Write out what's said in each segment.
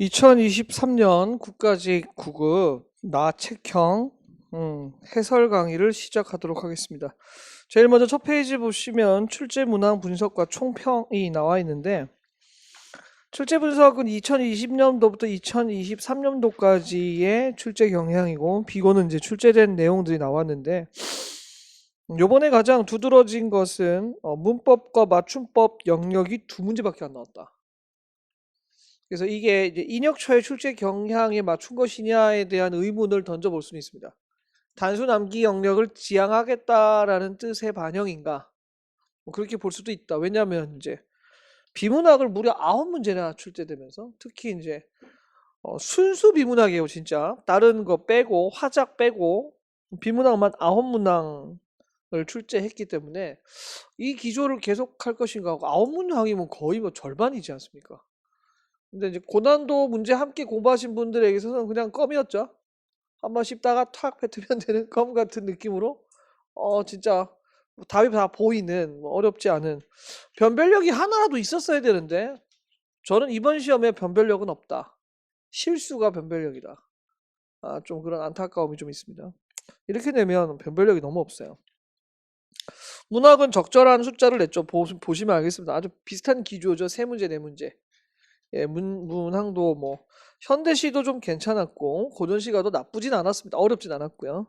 2023년 국가직 9급 나책형 해설 강의를 시작하도록 하겠습니다. 제일 먼저 첫 페이지 보시면 출제 문항 분석과 총평이 나와 있는데, 출제 분석은 2020년도부터 2023년도까지의 출제 경향이고, 비고는 이제 출제된 내용들이 나왔는데, 요번에 가장 두드러진 것은 문법과 맞춤법 영역이 두 문제밖에 안 나왔다. 그래서 이게 이제 인역처의 출제 경향에 맞춘 것이냐에 대한 의문을 던져볼 수는 있습니다. 단순 암기 영역을 지향하겠다라는 뜻의 반영인가? 뭐 그렇게 볼 수도 있다. 왜냐하면 이제 비문학을 무려 9문제나 출제되면서, 특히 이제 순수 비문학이에요, 진짜. 다른 거 빼고 화작 빼고 비문학만 9문항을 출제했기 때문에 이 기조를 계속할 것인가 하고, 9문항이면 거의 뭐 절반이지 않습니까? 근데 이제 고난도 문제 함께 공부하신 분들에게서는 그냥 껌이었죠. 한번 씹다가 탁 뱉으면 되는 껌 같은 느낌으로 진짜 답이 다 보이는, 뭐 어렵지 않은, 변별력이 하나라도 있었어야 되는데 저는 이번 시험에 변별력은 없다. 실수가 변별력이다. 좀 그런 안타까움이 좀 있습니다. 이렇게 되면 변별력이 너무 없어요. 문학은 적절한 숫자를 냈죠. 보시면 알겠습니다. 아주 비슷한 기조죠. 세 문제, 네 문제. 예, 문항도 뭐 현대시도 좀 괜찮았고 고전시가도 나쁘진 않았습니다. 어렵진 않았고요.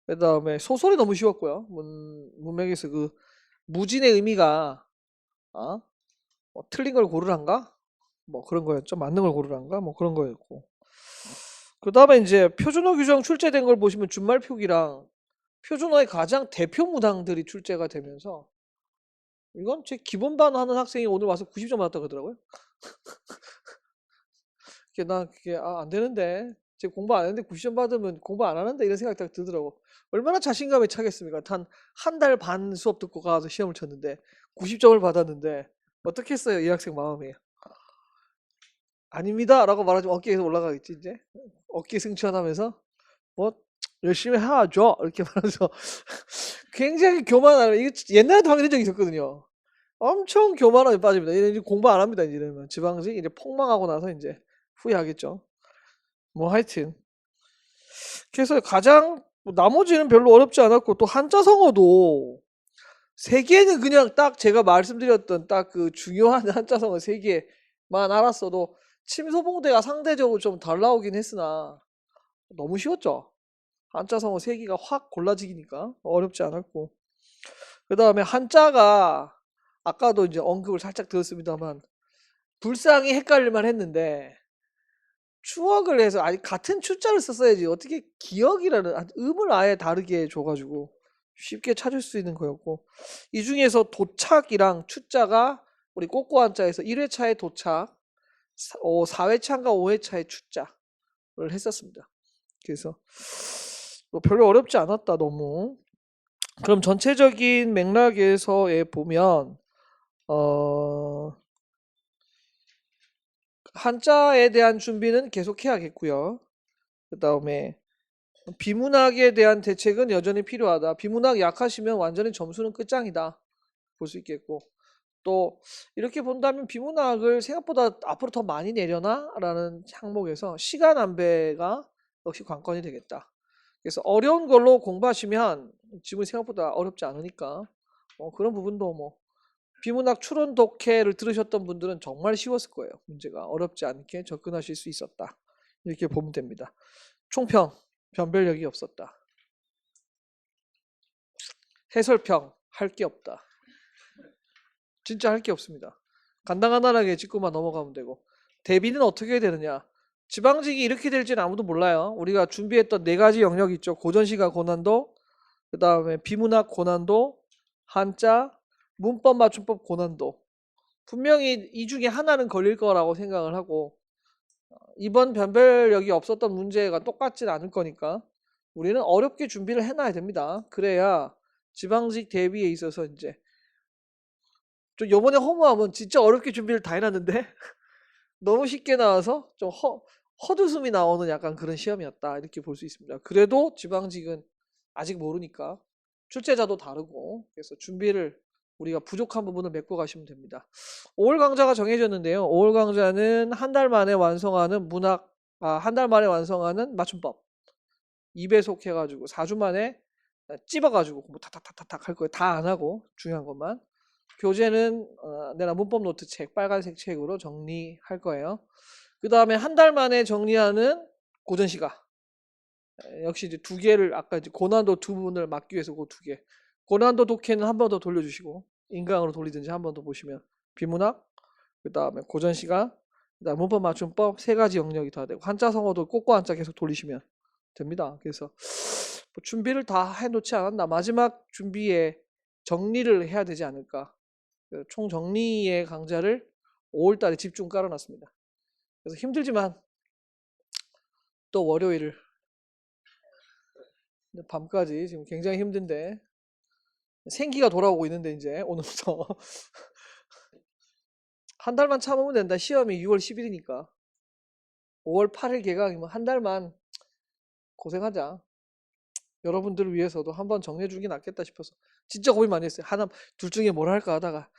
그 다음에 소설이 너무 쉬웠고요. 문맥에서 그 무진의 의미가 뭐 틀린 걸 고르란가? 뭐 그런 거였죠. 맞는 걸 고르란가? 뭐 그런 거였고. 그 다음에 이제 표준어 규정 출제된 걸 보시면 준말표기랑 표준어의 가장 대표 문항들이 출제가 되면서, 이건 제 기본반 하는 학생이 오늘 와서 90점 받았다 그러더라고요. 그게 안 되는데, 제가 공부 안 했는데 90점 받으면 공부 안 하는데, 이런 생각이 딱 들더라고. 얼마나 자신감에 차겠습니까? 한 달 반 수업 듣고 가서 시험을 쳤는데 90점을 받았는데 어떻게 했어요, 이 학생 마음이? 아닙니다 라고 말하지만 어깨에서 올라가겠지. 이제 어깨 승천하면서 뭐 열심히 해야죠 이렇게 말하면서 굉장히 교만하는, 이게 옛날에도 하게 된 적이 있었거든요. 엄청 교만함에 빠집니다. 이제 공부 안 합니다. 이러면 지방직 이제 폭망하고 나서 이제 후회하겠죠. 뭐 하여튼 그래서 가장 나머지는 별로 어렵지 않았고, 또 한자성어도 세 개는 그냥 딱 제가 말씀드렸던 딱 그 중요한 한자성어 세 개만 알았어도 침소봉대가 상대적으로 좀 덜 나오긴 했으나 너무 쉬웠죠. 한자성어 세 개가 확 골라지기니까 어렵지 않았고, 그 다음에 한자가 아까도 이제 언급을 살짝 들었습니다만 불상이 헷갈릴만 했는데, 추억을 해서 아니 같은 추자를 썼어야지 어떻게 기억이라는 음을 아예 다르게 줘가지고 쉽게 찾을 수 있는 거였고, 이 중에서 도착이랑 추자가 우리 꼬꼬 한자에서 1회차의 도착, 4회차인가 5회차의 추자를 했었습니다. 그래서 뭐 별로 어렵지 않았다 너무. 그럼 전체적인 맥락에서 보면 한자에 대한 준비는 계속 해야겠고요. 그 다음에 비문학에 대한 대책은 여전히 필요하다. 비문학 약하시면 완전히 점수는 끝장이다 볼 수 있겠고, 또 이렇게 본다면 비문학을 생각보다 앞으로 더 많이 내려나? 라는 항목에서 시간 안배가 역시 관건이 되겠다. 그래서 어려운 걸로 공부하시면 지금 생각보다 어렵지 않으니까 그런 부분도 뭐 비문학 추론 독해를 들으셨던 분들은 정말 쉬웠을 거예요. 문제가 어렵지 않게 접근하실 수 있었다. 이렇게 보면 됩니다. 총평, 변별력이 없었다. 해설평, 할 게 없다. 진짜 할 게 없습니다. 간단간단하게 짚고만 넘어가면 되고, 대비는 어떻게 해야 되느냐? 지방직이 이렇게 될지는 아무도 몰라요. 우리가 준비했던 네 가지 영역이 있죠. 고전시가 고난도, 그 다음에 비문학 고난도, 한자, 문법 맞춤법 고난도. 분명히 이 중에 하나는 걸릴 거라고 생각을 하고, 이번 변별력이 없었던 문제가 똑같진 않을 거니까 우리는 어렵게 준비를 해놔야 됩니다. 그래야 지방직 대비에 있어서 이제 좀 요번에 허무하면 진짜 어렵게 준비를 다 해놨는데 너무 쉽게 나와서 좀 헛웃음이 나오는 약간 그런 시험이었다 이렇게 볼 수 있습니다. 그래도 지방직은 아직 모르니까 출제자도 다르고, 그래서 준비를 우리가 부족한 부분을 메꿔 가시면 됩니다. 5월 강좌가 정해졌는데요. 5월 강좌는 한 달 만에 완성하는 한 달 만에 완성하는 맞춤법 2배속 해가지고 4주 만에 찝어가지고 공부 탁탁탁탁 할 거예요. 다 안 하고 중요한 것만. 교재는 내가 문법 노트 책 빨간색 책으로 정리할 거예요. 그 다음에 한 달 만에 정리하는 고전시가 역시 이제 두 개를 아까 이제 고난도 두 분을 막기 위해서 그 두 개. 고난도 독해는 한 번 더 돌려주시고 인강으로 돌리든지 한 번 더 보시면 비문학 그 다음에 고전시가 그다음 문법 맞춤법 세 가지 영역이 다 되고 한자 성어도 꼭꼭 한자 계속 돌리시면 됩니다. 그래서 뭐 준비를 다 해놓지 않았나 마지막 준비에 정리를 해야 되지 않을까. 총 정리의 강좌를 5월달에 집중 깔아놨습니다. 그래서 힘들지만 또 월요일을 밤까지 지금 굉장히 힘든데 생기가 돌아오고 있는데 이제 오늘부터 한 달만 참으면 된다. 시험이 6월 10일이니까 5월 8일 개강이면 한 달만 고생하자. 여러분들을 위해서도 한번 정리해 주는 게 낫겠다 싶어서 진짜 고민 많이 했어요. 하나 둘 중에 뭘 할까 하다가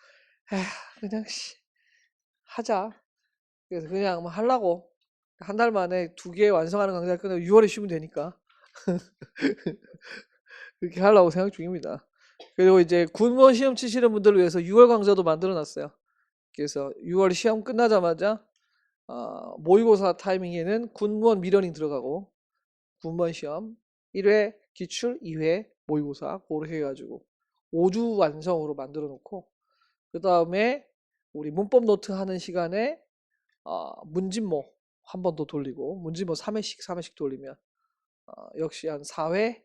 에휴 그냥 하자. 그래서 그냥 뭐 하려고 한 달 만에 2개 완성하는 강좌 끝내고 6월에 쉬면 되니까 그렇게 하려고 생각 중입니다. 그리고 이제 군무원 시험 치시는 분들을 위해서 6월 강좌도 만들어 놨어요. 그래서 6월 시험 끝나자마자 모의고사 타이밍에는 군무원 미러닝 들어가고 군무원 시험 1회 기출 2회 모의고사 그렇게 해가지고 5주 완성으로 만들어 놓고 그 다음에 우리 문법 노트 하는 시간에 문진모 한 번 더 돌리고 문진모 3회씩 돌리면 역시 한 4회에서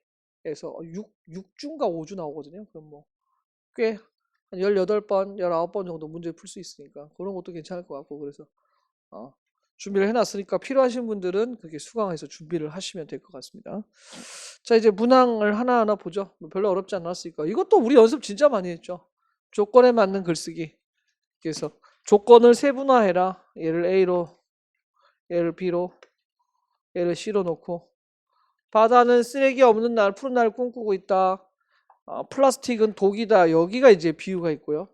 6주인가 5주 나오거든요. 그럼 뭐 꽤 한 18번, 19번 정도 문제 풀 수 있으니까 그런 것도 괜찮을 것 같고 그래서 준비를 해놨으니까 필요하신 분들은 그렇게 수강해서 준비를 하시면 될 것 같습니다. 자 이제 문항을 하나하나 보죠. 별로 어렵지 않았으니까 이것도 우리 연습 진짜 많이 했죠. 조건에 맞는 글쓰기. 그래서 조건을 세분화해라. 얘를 A로, 얘를 B로, 얘를 C로 놓고 바다는 쓰레기 없는 날, 푸른 날 꿈꾸고 있다. 플라스틱은 독이다. 여기가 이제 비유가 있고요.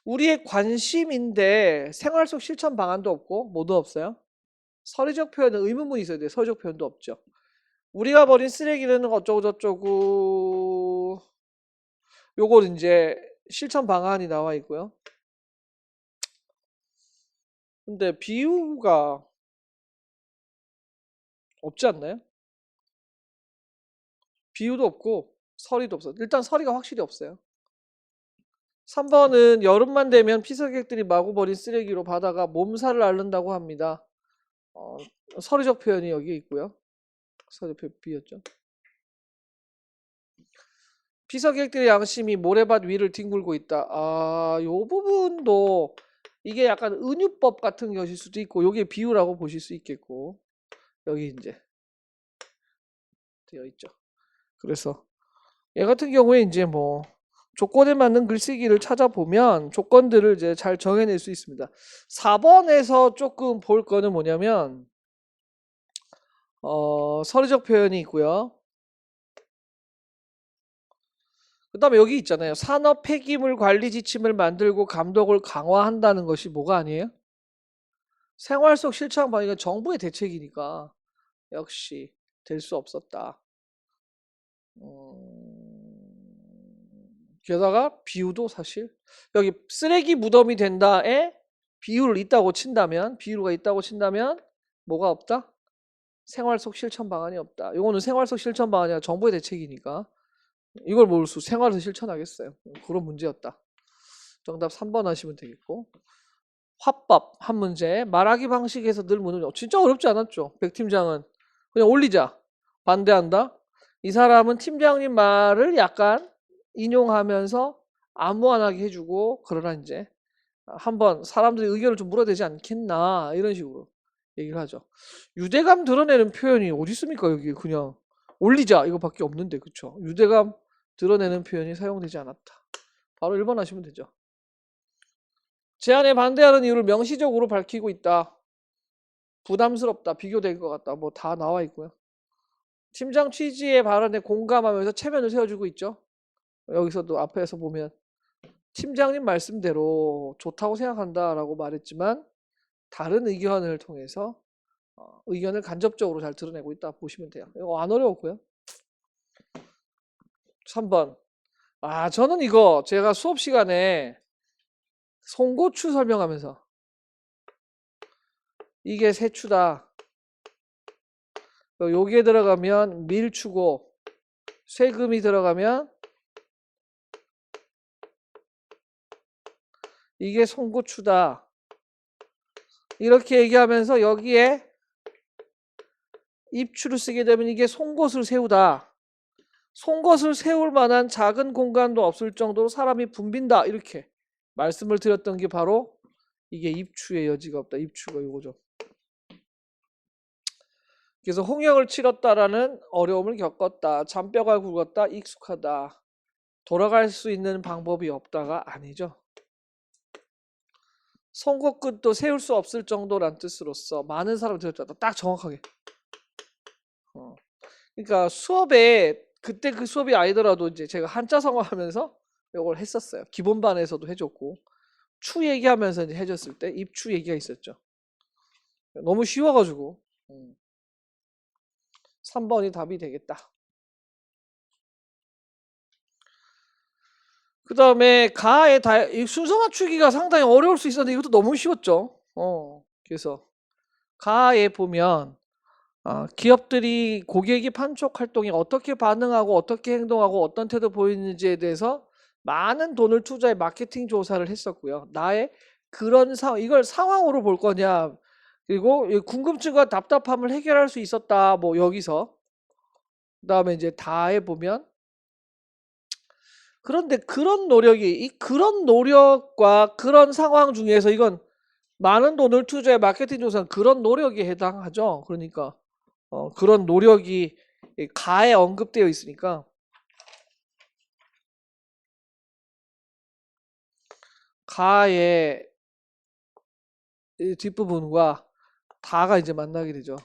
우리의 관심인데 생활 속 실천 방안도 없고 뭐도 없어요. 서리적 표현은 의문문이 있어야 돼요. 서리적 표현도 없죠. 우리가 버린 쓰레기는 어쩌고 저쩌고 요걸 이제 실천 방안이 나와 있고요. 근데 비유가 없지 않나요? 비유도 없고 서리도 없어. 일단 서리가 확실히 없어요. 3번은 여름만 되면 피서객들이 마구 버린 쓰레기로 바다가 몸살을 앓는다고 합니다. 서리적 표현이 여기 있고요. 서리적 표현 B였죠. 피서객들의 양심이 모래밭 위를 뒹굴고 있다. 요 부분도 이게 약간 은유법 같은 것일 수도 있고 요게 비유라고 보실 수 있겠고 여기 이제 되어 있죠. 그래서 얘 같은 경우에 이제 뭐 조건에 맞는 글쓰기를 찾아보면 조건들을 이제 잘 정해낼 수 있습니다. 4번에서 조금 볼 거는 뭐냐면 서류적 표현이 있고요. 그 다음에 여기 있잖아요. 산업 폐기물 관리 지침을 만들고 감독을 강화한다는 것이 뭐가 아니에요? 생활 속 실천 방해가 정부의 대책이니까 역시 될 수 없었다. 게다가 비유도 사실 여기 쓰레기 무덤이 된다에 비유를 있다고 친다면 비유가 있다고 친다면 뭐가 없다? 생활 속 실천 방안이 없다. 이거는 생활 속 실천 방안이 아니라 정부의 대책이니까 이걸 뭘 생활에서 실천하겠어요. 그런 문제였다. 정답 3번 하시면 되겠고 화법 한 문제 말하기 방식에서 늘 무는 진짜 어렵지 않았죠. 백 팀장은 그냥 올리자 반대한다. 이 사람은 팀장님 말을 약간 인용하면서 아무한하게 해주고 그러나 이제 한번 사람들이 의견을 좀 물어야 되지 않겠나 이런 식으로 얘기를 하죠. 유대감 드러내는 표현이 어디 있습니까? 여기 그냥 올리자 이거밖에 없는데 그쵸? 유대감 드러내는 표현이 사용되지 않았다. 바로 1번 하시면 되죠. 제안에 반대하는 이유를 명시적으로 밝히고 있다. 부담스럽다. 비교될 것 같다. 뭐 다 나와 있고요. 팀장 취지의 발언에 공감하면서 체면을 세워주고 있죠. 여기서도 앞에서 보면 팀장님 말씀대로 좋다고 생각한다라고 말했지만 다른 의견을 통해서 의견을 간접적으로 잘 드러내고 있다 보시면 돼요. 이거 안 어려웠고요. 3번. 저는 이거 제가 수업 시간에 송고추 설명하면서 이게 세추다. 여기에 들어가면 밀추고 세금이 들어가면 이게 송고추다. 이렇게 얘기하면서 여기에 입추를 쓰게 되면 이게 송곳을 세우다. 송곳을 세울 만한 작은 공간도 없을 정도로 사람이 붐빈다. 이렇게 말씀을 드렸던 게 바로 이게 입추의 여지가 없다. 입추가 이거죠. 그래서 홍역을 치렀다라는 어려움을 겪었다. 잔뼈가 굵었다. 익숙하다. 돌아갈 수 있는 방법이 없다가 아니죠. 송곳 끝도 세울 수 없을 정도란 뜻으로서 많은 사람이 들었다. 딱 정확하게. 그러니까 수업에 그때 그 수업이 아니더라도 이제 제가 한자 성어 하면서 이걸 했었어요. 기본반에서도 해줬고 추 얘기하면서 이제 해줬을 때 입추 얘기가 있었죠. 너무 쉬워가지고 3번이 답이 되겠다. 그 다음에 가의 순서 맞추기가 상당히 어려울 수 있었는데 이것도 너무 쉬웠죠. 그래서 가에 보면 기업들이 고객이 판촉 활동에 어떻게 반응하고 어떻게 행동하고 어떤 태도 보이는지에 대해서 많은 돈을 투자해 마케팅 조사를 했었고요. 나의 그런 이걸 상황으로 볼 거냐, 그리고 궁금증과 답답함을 해결할 수 있었다. 뭐 여기서 그다음에 이제 다에 보면 그런데 그런 노력과 그런 상황 중에서 이건 많은 돈을 투자해 마케팅 조사는 그런 노력에 해당하죠. 그러니까 그런 노력이 가에 언급되어 있으니까 가의 뒷부분과 다가 이제 만나게 되죠.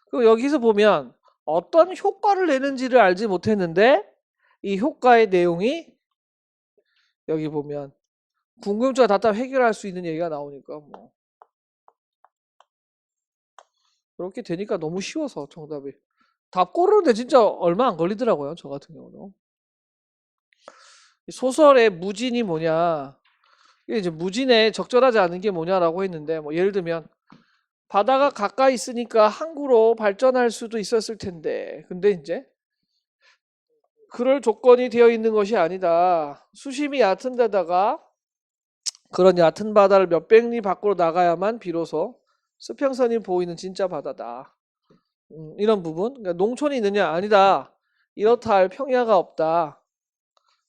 그리고 여기서 보면 어떤 효과를 내는지를 알지 못했는데 이 효과의 내용이 여기 보면 궁금증과 답답 해결할 수 있는 얘기가 나오니까 뭐 그렇게 되니까 너무 쉬워서 정답이 답 고르는데 진짜 얼마 안 걸리더라고요. 저 같은 경우는. 소설의 무진이 뭐냐, 이제 무진에 적절하지 않은 게 뭐냐라고 했는데 뭐 예를 들면 바다가 가까이 있으니까 항구로 발전할 수도 있었을 텐데 근데 이제 그럴 조건이 되어 있는 것이 아니다. 수심이 얕은 데다가 그런 얕은 바다를 몇백 리 밖으로 나가야만 비로소 수평선이 보이는 진짜 바다다. 이런 부분. 그러니까 농촌이 있느냐? 아니다. 이렇다 할 평야가 없다.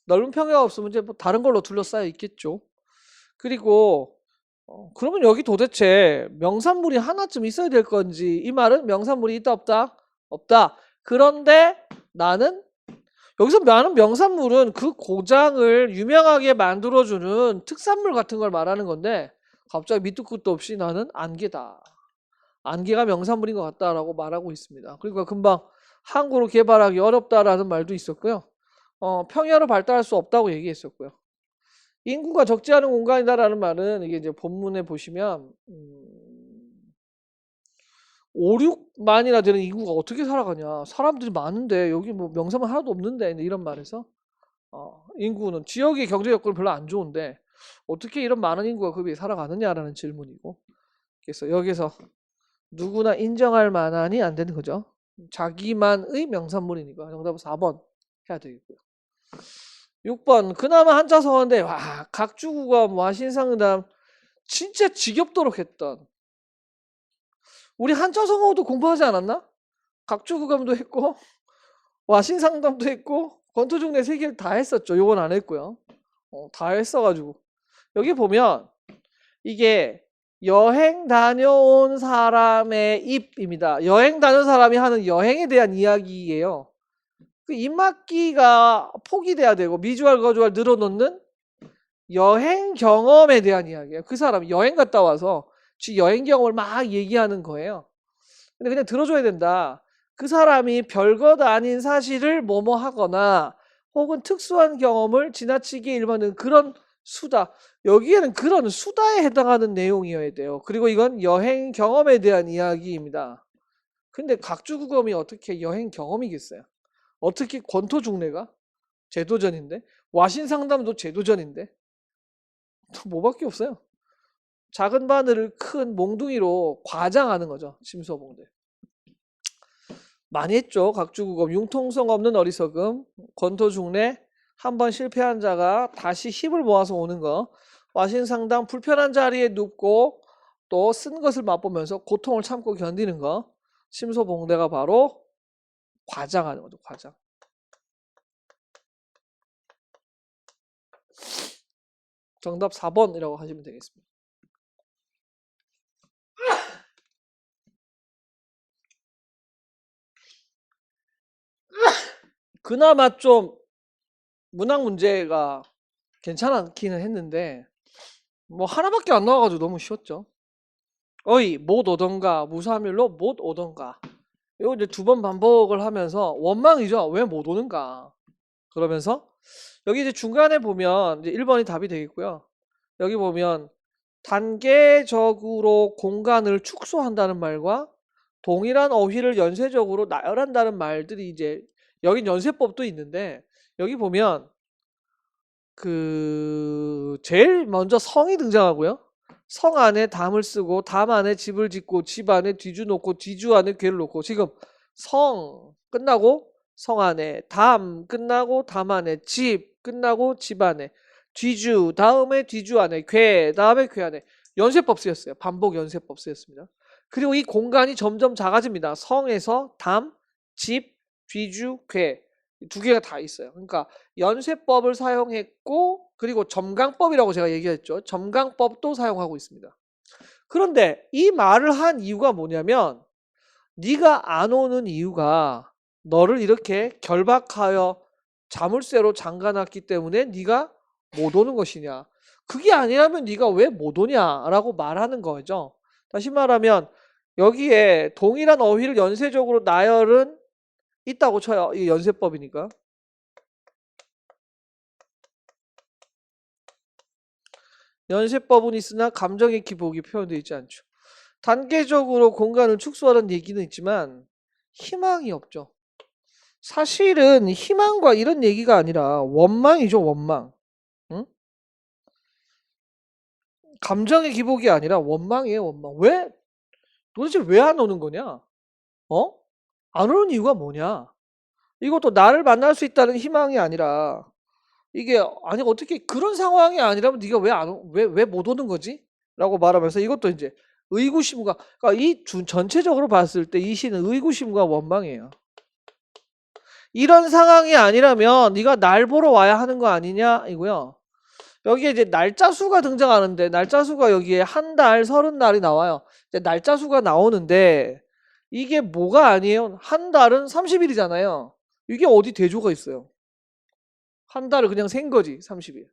넓은 평야가 없으면 이제 뭐 다른 걸로 둘러싸여 있겠죠. 그리고 그러면 여기 도대체 명산물이 하나쯤 있어야 될 건지, 이 말은 명산물이 있다 없다? 없다. 그런데 여기서 나는 명산물은 그 고장을 유명하게 만들어주는 특산물 같은 걸 말하는 건데 갑자기 밑도 끝도 없이 나는 안개다. 안개가 명산물인 것 같다라고 말하고 있습니다. 그러니까 금방 항구로 개발하기 어렵다라는 말도 있었고요. 평야로 발달할 수 없다고 얘기했었고요. 인구가 적지 않은 공간이다라는 말은 이게 이제 본문에 보시면 5, 6만이나 되는 인구가 어떻게 살아가냐. 사람들이 많은데 여기 뭐 명산물 하나도 없는데 이런 말에서 인구는 지역의 경제 여건이 별로 안 좋은데 어떻게 이런 많은 인구가 그 위에 살아가느냐라는 질문이고, 그래서 여기서 누구나 인정할 만한이 안 되는 거죠. 자기만의 명산물이니까 정답은 4번 해야 되겠고요. 6번 그나마 한자 성어인데 각주국어 와신상담 진짜 지겹도록 했던, 우리 한자 성어도 공부하지 않았나? 각주국감도 했고 와신상담도 했고 권투중래 3개를 다 했었죠. 요건 안 했고요. 다 했어가지고 여기 보면 이게 여행 다녀온 사람의 입입니다. 여행 다녀온 사람이 하는 여행에 대한 이야기예요. 그 입맞기가 포기돼야 되고 미주알 거주알 늘어놓는 여행 경험에 대한 이야기예요. 그 사람이 여행 갔다 와서 지 여행 경험을 막 얘기하는 거예요. 근데 그냥 들어줘야 된다. 그 사람이 별것 아닌 사실을 뭐뭐 하거나 혹은 특수한 경험을 지나치게 일반은 그런 수다. 여기에는 그런 수다에 해당하는 내용이어야 돼요. 그리고 이건 여행 경험에 대한 이야기입니다. 근데 각주국어이 어떻게 여행 경험이겠어요? 어떻게 권토중래가? 제도전인데? 와신상담도 제도전인데? 또 뭐밖에 없어요. 작은 바늘을 큰 몽둥이로 과장하는 거죠. 심수어봉들. 많이 했죠. 각주국어. 융통성 없는 어리석음. 권토중래. 한번 실패한 자가 다시 힘을 모아서 오는 거. 와신상담 불편한 자리에 눕고 또 쓴 것을 맛보면서 고통을 참고 견디는 거. 심소봉대가 바로 과장하는 거죠. 과장. 정답 4번이라고 하시면 되겠습니다. 그나마 좀 문학 문제가 괜찮기는 했는데 뭐 하나밖에 안 나와가지고 너무 쉬웠죠. 어이 못 오던가 무사밀로 못 오던가 이거 이제 2번 반복을 하면서 원망이죠. 왜 못 오는가. 그러면서 여기 이제 중간에 보면 이제 1번이 답이 되겠고요. 여기 보면 단계적으로 공간을 축소한다는 말과 동일한 어휘를 연쇄적으로 나열한다는 말들이 이제 여긴 연쇄법도 있는데 여기 보면 그 제일 먼저 성이 등장하고요. 성 안에 담을 쓰고 담 안에 집을 짓고 집 안에 뒤주 놓고 뒤주 안에 괴를 놓고 지금 성 끝나고 성 안에 담 끝나고 담 안에 집 끝나고 집 안에 뒤주 다음에 뒤주 안에 괴 다음에 괴 안에 연쇄법 쓰였어요. 반복 연쇄법 쓰였습니다. 그리고 이 공간이 점점 작아집니다. 성에서 담, 집, 뒤주, 괴 2개가 다 있어요. 그러니까 연쇄법을 사용했고 그리고 점강법이라고 제가 얘기했죠. 점강법도 사용하고 있습니다. 그런데 이 말을 한 이유가 뭐냐면 네가 안 오는 이유가 너를 이렇게 결박하여 자물쇠로 잠가놨기 때문에 네가 못 오는 것이냐. 그게 아니라면 네가 왜 못 오냐라고 말하는 거죠. 다시 말하면 여기에 동일한 어휘를 연쇄적으로 나열은 있다고 쳐요. 이 연쇄법이니까. 연쇄법은 있으나 감정의 기복이 표현되어 있지 않죠. 단계적으로 공간을 축소하는 얘기는 있지만 희망이 없죠. 사실은 희망과 이런 얘기가 아니라 원망이죠. 원망. 응? 감정의 기복이 아니라 원망이에요. 원망. 왜? 도대체 왜 안 오는 거냐? 어? 안 오는 이유가 뭐냐? 이것도 나를 만날 수 있다는 희망이 아니라 이게 아니 어떻게 그런 상황이 아니라면 네가 왜 못 오는 거지? 라고 말하면서 이것도 이제 의구심과 그러니까 이 전체적으로 봤을 때 이 시는 의구심과 원망이에요. 이런 상황이 아니라면 네가 날 보러 와야 하는 거 아니냐 이고요. 여기에 이제 날짜 수가 등장하는데 날짜 수가 여기에 한 달, 30날이 나와요. 이제 날짜 수가 나오는데 이게 뭐가 아니에요? 한 달은 30일이잖아요. 이게 어디 대조가 있어요? 한 달을 그냥 센 거지 30일.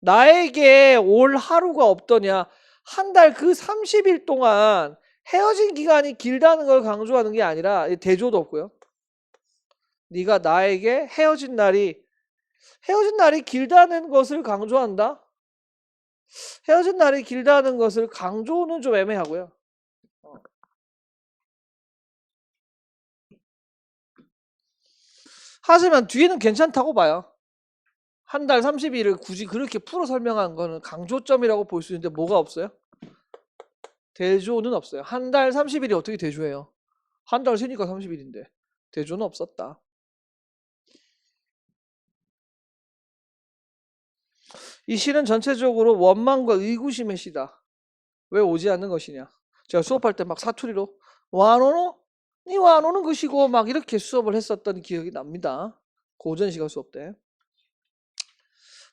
나에게 올 하루가 없더냐. 한 달 그 30일 동안 헤어진 기간이 길다는 걸 강조하는 게 아니라 대조도 없고요. 네가 나에게 헤어진 날이 길다는 것을 강조한다? 헤어진 날이 길다는 것을 강조는 좀 애매하고요. 하지만 뒤에는 괜찮다고 봐요. 한 달 30일을 굳이 그렇게 풀어 설명한 거는 강조점이라고 볼 수 있는데 뭐가 없어요? 대조는 없어요. 한 달 30일이 어떻게 대조해요? 한 달 세니까 30일인데 대조는 없었다. 이 시는 전체적으로 원망과 의구심의 시다. 왜 오지 않는 것이냐. 제가 수업할 때 막 사투리로 와 안 오노? 니 와 안 오는 것이고 막 이렇게 수업을 했었던 기억이 납니다. 고전 시간 수업 때.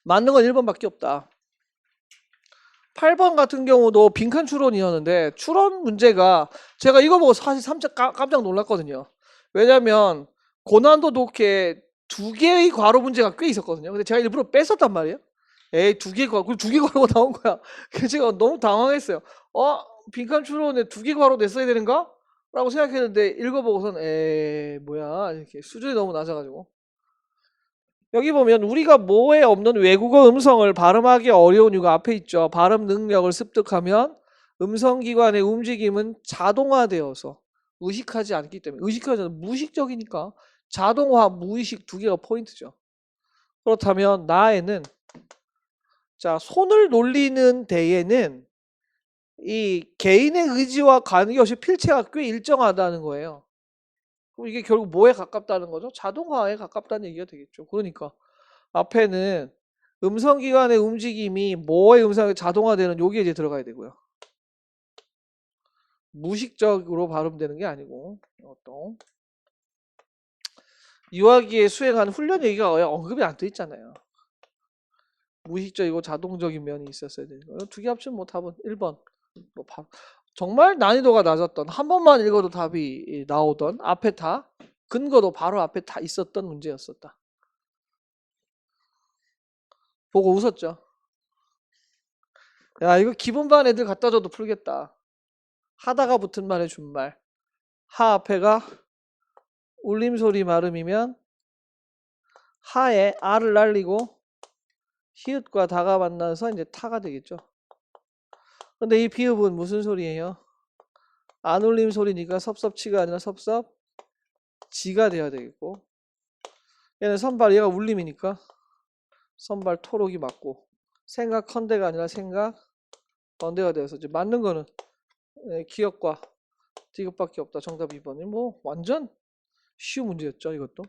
맞는 건 1번밖에 없다. 8번 같은 경우도 빈칸 추론이었는데 추론 문제가 제가 이거 보고 사실 깜짝 놀랐거든요. 왜냐면 고난도 높게 2개의 괄호 문제가 꽤 있었거든요. 근데 제가 일부러 뺐었단 말이에요. 에이 2개 괄호, 2개 괄호가 나온 거야. 그래서 제가 너무 당황했어요. 빈칸 추론에 2개 괄호 냈어야 되는가? 라고 생각했는데 읽어보고선 뭐야 이렇게 수준이 너무 낮아가지고 여기 보면 우리가 뭐에 없는 외국어 음성을 발음하기 어려운 이유가 앞에 있죠. 발음 능력을 습득하면 음성기관의 움직임은 자동화되어서 의식하지 않기 때문에 의식하지 않으면 무의식적이니까 자동화, 무의식 두 개가 포인트죠. 그렇다면 나에는 자 손을 놀리는 데에는 이 개인의 의지와 관계없이 필체가 꽤 일정하다는 거예요. 그럼 이게 결국 뭐에 가깝다는 거죠? 자동화에 가깝다는 얘기가 되겠죠. 그러니까 앞에는 음성기관의 움직임이 뭐의 음성이 자동화되는 여기에 이제 들어가야 되고요. 무의식적으로 발음되는 게 아니고 또 유아기에 수행하는 훈련 얘기가 언급이 안 돼 있잖아요. 무의식적이고 자동적인 면이 있었어야 되는 거예요. 두 개 합치면 뭐 답은 1번. 뭐 정말 난이도가 낮았던 한 번만 읽어도 답이 나오던 앞에 다 근거도 바로 앞에 다 있었던 문제였었다. 보고 웃었죠. 야 이거 기본반 애들 갖다 줘도 풀겠다. 하다가 붙은 말의 준말. 하 앞에가 울림소리 발음이면 하에 아를 날리고 히읗과 다가 만나서 이제 타가 되겠죠. 근데 이 비읍은 무슨 소리예요? 안 울림 소리니까 섭섭치가 아니라 섭섭지가 돼야 되겠고 얘는 선발 얘가 울림이니까 선발 토록이 맞고 생각 헌대가 아니라 생각 건대가 되어서 이제 맞는 거는 기억과 디귿밖에 없다. 정답 2번이 뭐 완전 쉬운 문제였죠 이것도.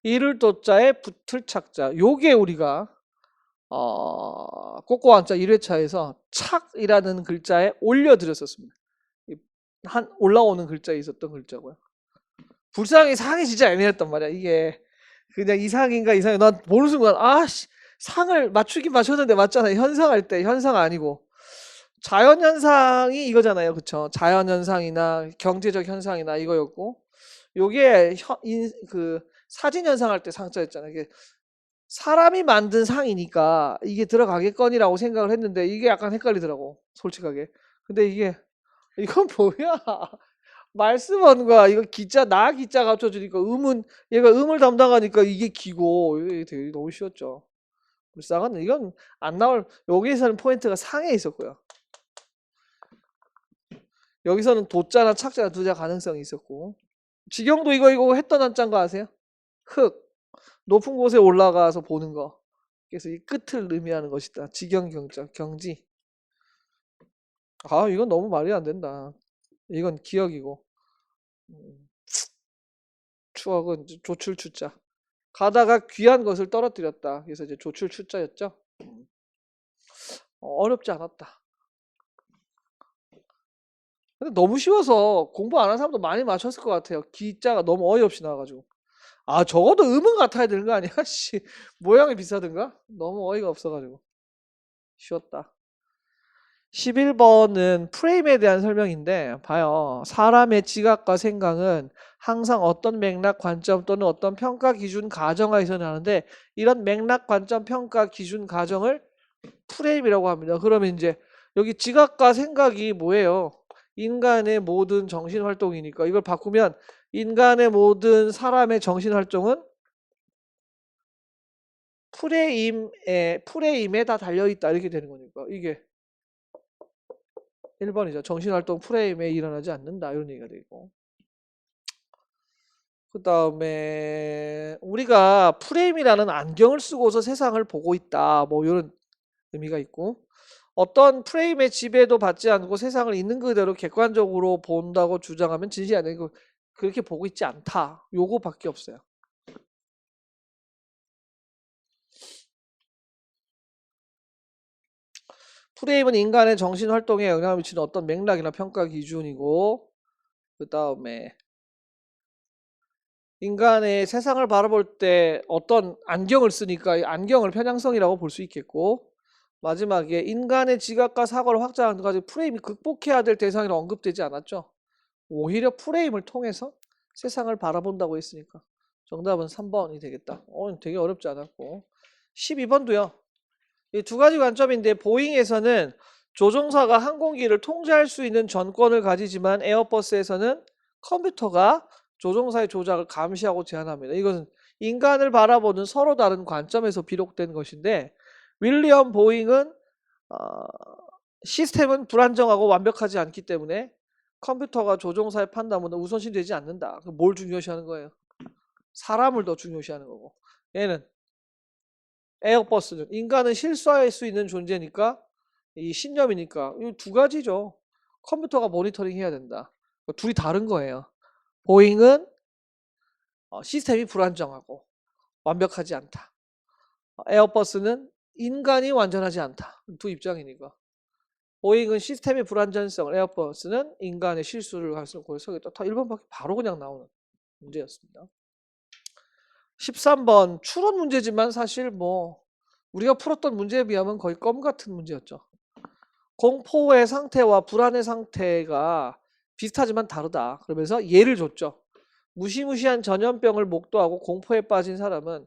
이를 도자에 붙을 착자 요게 우리가 꼬꼬한자 1회차에서 착이라는 글자에 올려드렸었습니다. 한 올라오는 글자에 있었던 글자고요. 불상이 상이 진짜 애매했단 말이야. 이게 그냥 이상인가 이상이 난 모르는 순간 아씨 상을 맞추긴 맞췄는데 맞잖아요. 현상할 때 현상 아니고 자연현상이 이거잖아요. 그쵸? 자연현상이나 경제적 현상이나 이거였고 요게 그 사진현상 할 때 상자였잖아요. 이게 사람이 만든 상이니까 이게 들어가겠거니라고 생각을 했는데 이게 약간 헷갈리더라고 솔직하게. 근데 이건 뭐야? 말씀원과 이거 기자 나 기자 갖춰주니까 음은 얘가 음을 담당하니까 이게 기고 이게 되게 너무 쉬웠죠. 불쌍한 이건 안 나올 여기에서는 포인트가 상에 있었고요. 여기서는 도자나 착자나 두자 가능성이 있었고 지경도 이거 했던 한자인 거 아세요? 흙 높은 곳에 올라가서 보는 거. 그래서 이 끝을 의미하는 것이다. 지경경자 경지. 아 이건 너무 말이 안 된다. 이건 기억이고 추억은 조출추자. 가다가 귀한 것을 떨어뜨렸다. 그래서 이제 조출추자였죠. 어렵지 않았다. 근데 너무 쉬워서 공부 안 한 사람도 많이 맞췄을 것 같아요. 기자가 너무 어이없이 나와가지고. 아 적어도 음은 같아야 되는 거 아니야? 씨 모양이 비슷하든가? 너무 어이가 없어가지고. 쉬웠다. 11번은 프레임에 대한 설명인데 봐요. 사람의 지각과 생각은 항상 어떤 맥락, 관점 또는 어떤 평가, 기준, 가정하에서 나는데 이런 맥락, 관점, 평가, 기준, 가정을 프레임이라고 합니다. 그러면 이제 여기 지각과 생각이 뭐예요? 인간의 모든 정신활동이니까 이걸 바꾸면 인간의 모든 사람의 정신활동은 프레임에 다 달려있다 이렇게 되는 거니까 이게 1번이죠. 정신활동 프레임에 일어나지 않는다 이런 얘기가 되고 그 다음에 우리가 프레임이라는 안경을 쓰고서 세상을 보고 있다 뭐 이런 의미가 있고 어떤 프레임의 지배도 받지 않고 세상을 있는 그대로 객관적으로 본다고 주장하면 진실이 아니고 그렇게 보고 있지 않다 요거밖에 없어요. 프레임은 인간의 정신활동에 영향을 미치는 어떤 맥락이나 평가 기준이고 그 다음에 인간의 세상을 바라볼 때 어떤 안경을 쓰니까 이 안경을 편향성이라고 볼 수 있겠고 마지막에 인간의 지각과 사고를 확장하는 까지 프레임이 극복해야 될 대상이라 언급되지 않았죠. 오히려 프레임을 통해서 세상을 바라본다고 했으니까 정답은 3번이 되겠다. 되게 어렵지 않았고 12번도요. 이 두 가지 관점인데 보잉에서는 조종사가 항공기를 통제할 수 있는 전권을 가지지만 에어버스에서는 컴퓨터가 조종사의 조작을 감시하고 제한합니다. 이것은 인간을 바라보는 서로 다른 관점에서 비롯된 것인데 윌리엄 보잉은 시스템은 불안정하고 완벽하지 않기 때문에 컴퓨터가 조종사의 판단보다 우선시 되지 않는다. 뭘 중요시하는 거예요? 사람을 더 중요시하는 거고. 얘는 에어버스는 인간은 실수할 수 있는 존재니까 이 신념이니까 이 두 가지죠. 컴퓨터가 모니터링 해야 된다. 둘이 다른 거예요. 보잉은 시스템이 불안정하고 완벽하지 않다. 에어버스는 인간이 완전하지 않다. 두 입장이니까. 보잉은 시스템의 불안전성을, 에어버스는 인간의 실수를 가능성을 고려해서 다 1번밖에 바로 그냥 나오는 문제였습니다. 13번 추론 문제지만 사실 뭐 우리가 풀었던 문제에 비하면 거의 껌 같은 문제였죠. 공포의 상태와 불안의 상태가 비슷하지만 다르다. 그러면서 예를 줬죠. 무시무시한 전염병을 목도하고 공포에 빠진 사람은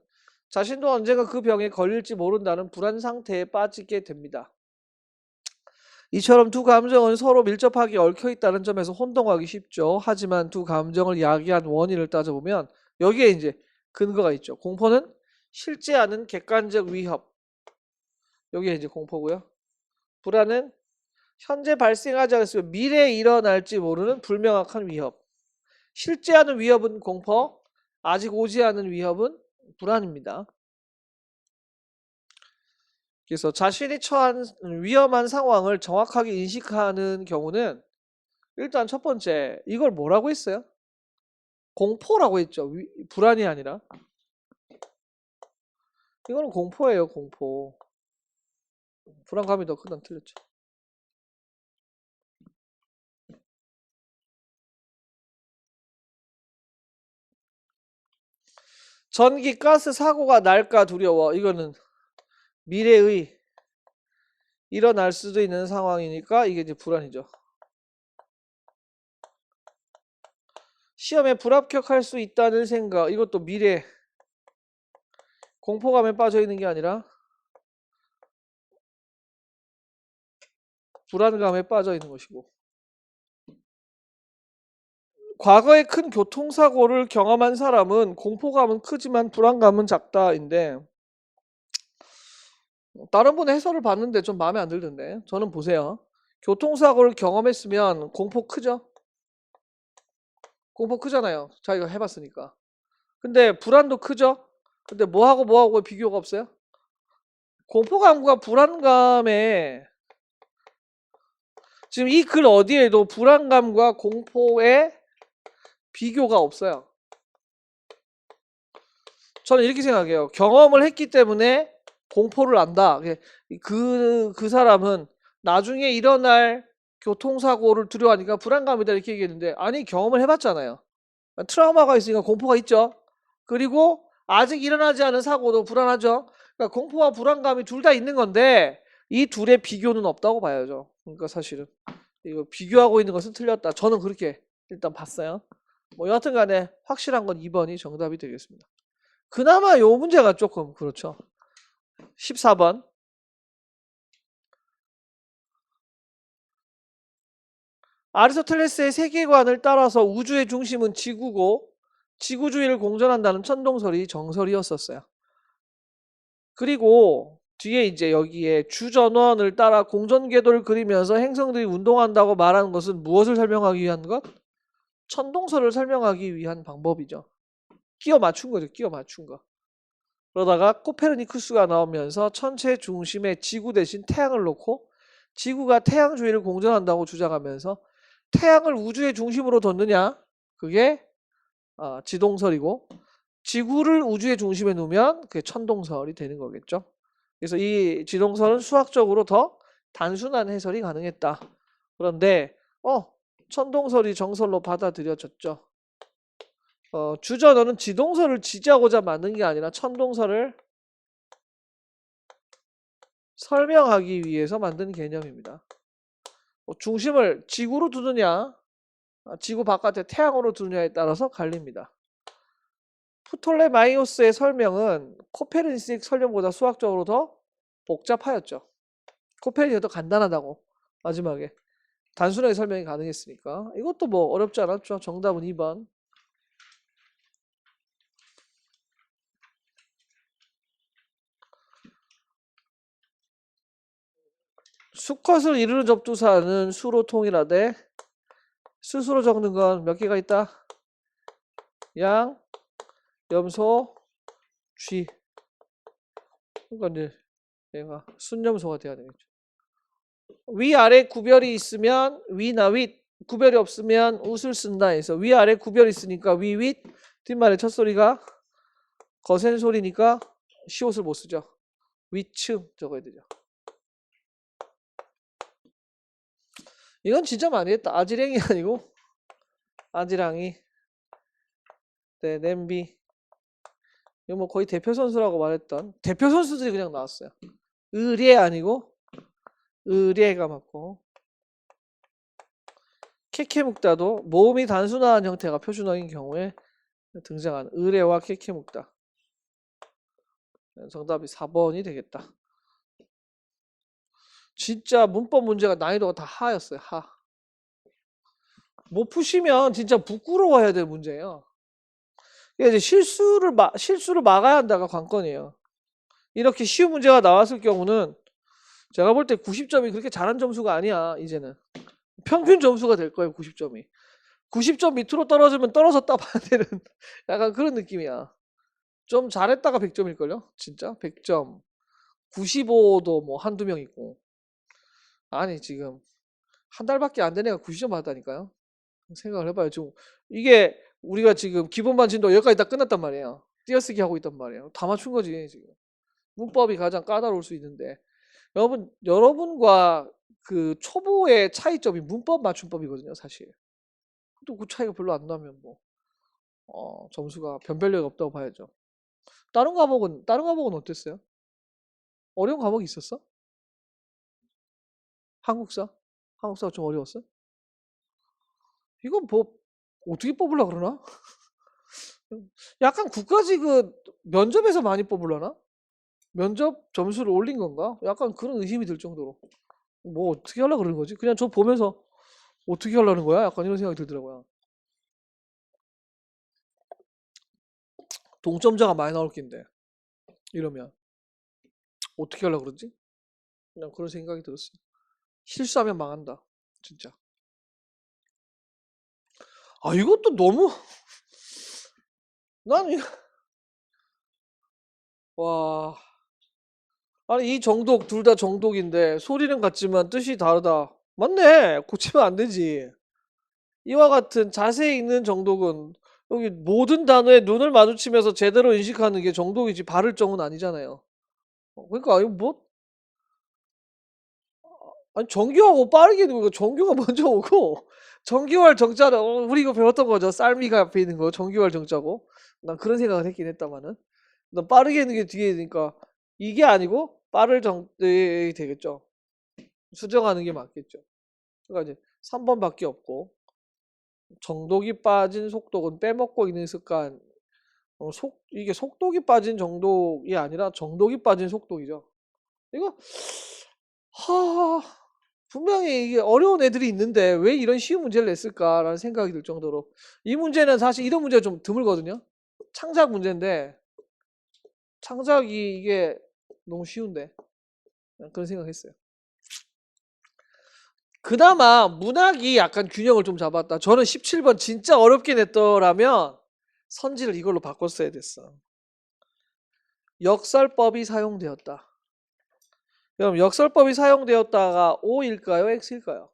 자신도 언젠가 그 병에 걸릴지 모른다는 불안 상태에 빠지게 됩니다. 이처럼 두 감정은 서로 밀접하게 얽혀있다는 점에서 혼동하기 쉽죠. 하지만 두 감정을 야기한 원인을 따져보면 여기에 이제 근거가 있죠. 공포는 실제 않은 객관적 위협. 여기에 이제 공포고요. 불안은 현재 발생하지 않았으면 미래에 일어날지 모르는 불명확한 위협. 실제 않은 위협은 공포, 아직 오지 않은 위협은 불안입니다. 그래서 자신이 처한 위험한 상황을 정확하게 인식하는 경우는 일단 첫 번째 이걸 뭐라고 했어요? 공포라고 했죠. 불안이 아니라. 이거는 공포예요. 공포. 불안감이 더 크단 틀렸죠. 전기, 가스 사고가 날까 두려워. 이거는 미래의 일어날 수도 있는 상황이니까 이게 이제 불안이죠. 시험에 불합격할 수 있다는 생각. 이것도 미래. 공포감에 빠져 있는 게 아니라 불안감에 빠져 있는 것이고. 과거에 큰 교통사고를 경험한 사람은 공포감은 크지만 불안감은 작다인데 다른 분의 해설을 봤는데 좀 마음에 안 들던데. 저는 보세요. 교통사고를 경험했으면 공포 크죠? 공포 크잖아요. 자기가 해봤으니까. 근데 불안도 크죠? 근데 뭐하고 비교가 없어요? 공포감과 불안감에 지금 이 글 어디에도 불안감과 공포의 비교가 없어요. 저는 이렇게 생각해요. 경험을 했기 때문에 공포를 안다. 그 사람은 나중에 일어날 교통사고를 두려워하니까 불안감이다 이렇게 얘기했는데 아니 경험을 해봤잖아요. 트라우마가 있으니까 공포가 있죠. 그리고 아직 일어나지 않은 사고도 불안하죠. 그러니까 공포와 불안감이 둘 다 있는 건데 이 둘의 비교는 없다고 봐야죠. 그러니까 사실은 이거 비교하고 있는 것은 틀렸다. 저는 그렇게 일단 봤어요. 뭐 여하튼 간에 확실한 건 2번이 정답이 되겠습니다. 그나마 요 문제가 조금 그렇죠. 14번. 아리스토텔레스의 세계관을 따라서 우주의 중심은 지구고 지구주위를 공전한다는 천동설이 정설이었었어요. 그리고 뒤에 이제 여기에 주전원을 따라 공전궤도를 그리면서 행성들이 운동한다고 말하는 것은 무엇을 설명하기 위한 것? 천동설을 설명하기 위한 방법이죠. 끼워 맞춘 거죠. 끼워 맞춘 거. 그러다가 코페르니쿠스가 나오면서 천체 중심에 지구 대신 태양을 놓고 지구가 태양 주위를 공전한다고 주장하면서 태양을 우주의 중심으로 뒀느냐? 그게 지동설이고 지구를 우주의 중심에 놓으면 그게 천동설이 되는 거겠죠. 그래서 이 지동설은 수학적으로 더 단순한 해설이 가능했다. 그런데 천동설이 정설로 받아들여졌죠. 주전원은 지동설을 지지하고자 만든 게 아니라 천동설을 설명하기 위해서 만든 개념입니다. 중심을 지구로 두느냐 지구 바깥에 태양으로 두느냐에 따라서 갈립니다. 프톨레마이오스의 설명은 코페르니쿠스의 설명보다 수학적으로 더 복잡하였죠. 코페르니쿠스가 더 간단하다고. 마지막에. 단순하게 설명이 가능했으니까. 이것도 뭐 어렵지 않았죠. 정답은 2번. 수컷을 이루는 접두사는 수로 통일하되 스스로 적는 건 몇 개가 있다? 양, 염소, 쥐. 그러니까 이제 얘가 순염소가 돼야 되겠죠. 위아래 구별이 있으면 위나 윗, 구별이 없으면 웃을 쓴다 해서 위아래 구별이 있으니까 위, 윗, 뒷말의 첫 소리가 거센 소리니까 시옷을 못 쓰죠. 위층 적어야 되죠. 이건 진짜 많이 했다. 아지랭이 아니고 아지랑이. 네, 냄비. 이거 뭐 거의 대표 선수라고 말했던 대표 선수들이 그냥 나왔어요. 의례 아니고 의례가 맞고. 케케묵다도 모음이 단순한 형태가 표준어인 경우에 등장하는 의례와 케케묵다. 정답이 4번이 되겠다. 진짜 문법 문제가 난이도가 다 하였어요. 하. 못 푸시면 진짜 부끄러워해야 될 문제예요. 이제 실수를 막아야 한다가 관건이에요. 이렇게 쉬운 문제가 나왔을 경우는 제가 볼 때 90점이 그렇게 잘한 점수가 아니야. 이제는 평균 점수가 될 거예요. 90점이 90점 밑으로 떨어지면 떨어졌다 봐야 되는 약간 그런 느낌이야. 좀 잘했다가 100점일걸요? 진짜 100점 95도 뭐 한두 명 있고. 아니 지금 한 달밖에 안 된 애가 90점 받았다니까요. 생각을 해봐요. 지금 이게 우리가 지금 기본 반진도 여기까지 다 끝났단 말이에요. 띄어쓰기 하고 있단 말이에요. 다 맞춘 거지 지금. 문법이 가장 까다로울 수 있는데 여러분과 그 초보의 차이점이 문법 맞춤법이거든요. 사실. 또 그 차이가 별로 안 나면 뭐 점수가 변별력이 없다고 봐야죠. 다른 과목은 어땠어요? 어려운 과목이 있었어? 한국사? 한국사가 좀 어려웠어? 이건 뭐 어떻게 뽑으려 그러나? 약간 국가직 그 면접에서 많이 뽑으려나? 면접 점수를 올린 건가? 약간 그런 의심이 들 정도로. 뭐 어떻게 하려고 그러는 거지? 그냥 저 보면서 어떻게 하려는 거야? 약간 이런 생각이 들더라고요. 동점자가 많이 나올 낀데 이러면 어떻게 하려고 그러지? 그냥 그런 생각이 들었어요. 실수하면 망한다. 진짜. 아 이것도 너무 난 이거 와 아니 이 정독 둘 다 정독인데 소리는 같지만 뜻이 다르다. 맞네. 고치면 안 되지. 이와 같은 자세히 읽는 정독은 여기 모든 단어에 눈을 마주치면서 제대로 인식하는 게 정독이지 바를 정은 아니잖아요. 그러니까 이거 뭐 아니 정교하고 빠르게 읽는 거 정교가 먼저 오고 정교할 정자는 우리 이거 배웠던 거죠. 쌀미가 앞에 있는 거 정교할 정자고 난 그런 생각을 했긴 했다마는 난 빠르게 읽는 게 뒤에 있으니까 이게 아니고 빠를 정이 되겠죠. 수정하는 게 맞겠죠. 그러니까 이제 3번밖에 없고 정독이 빠진 속독은 빼먹고 있는 습관. 이게 속독이 빠진 정독이 아니라 정독이 빠진 속독이죠. 이거 하 분명히 이게 어려운 애들이 있는데 왜 이런 쉬운 문제를 냈을까라는 생각이 들 정도로 이 문제는 사실 이런 문제가 좀 드물거든요. 창작 문제인데 창작이 이게 너무 쉬운데 그런 생각했어요. 그나마 문학이 약간 균형을 좀 잡았다. 저는 17번 진짜 어렵게 냈더라면 선지를 이걸로 바꿨어야 됐어. 역설법이 사용되었다. 그럼 역설법이 사용되었다가 O일까요? X일까요?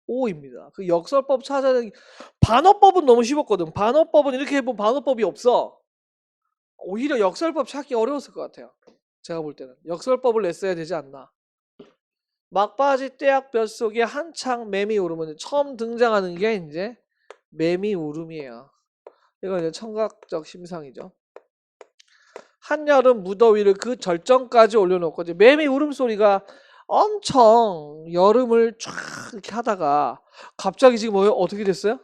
O입니다. 그 역설법 찾아내기 반어법은 너무 쉬웠거든. 반어법은 이렇게 해보면 반어법이 없어. 오히려 역설법 찾기 어려웠을 것 같아요. 제가 볼 때는 역설법을 냈어야 되지 않나. 막바지 떼약 뼛속에 한창 매미 울음은 처음 등장하는 게 이제 매미 울음이에요. 이건 이제 청각적 심상이죠. 한여름 무더위를 그 절정까지 올려놓고 이제 매미 울음소리가 엄청 여름을 쫙 이렇게 하다가 갑자기 지금 어떻게 됐어요?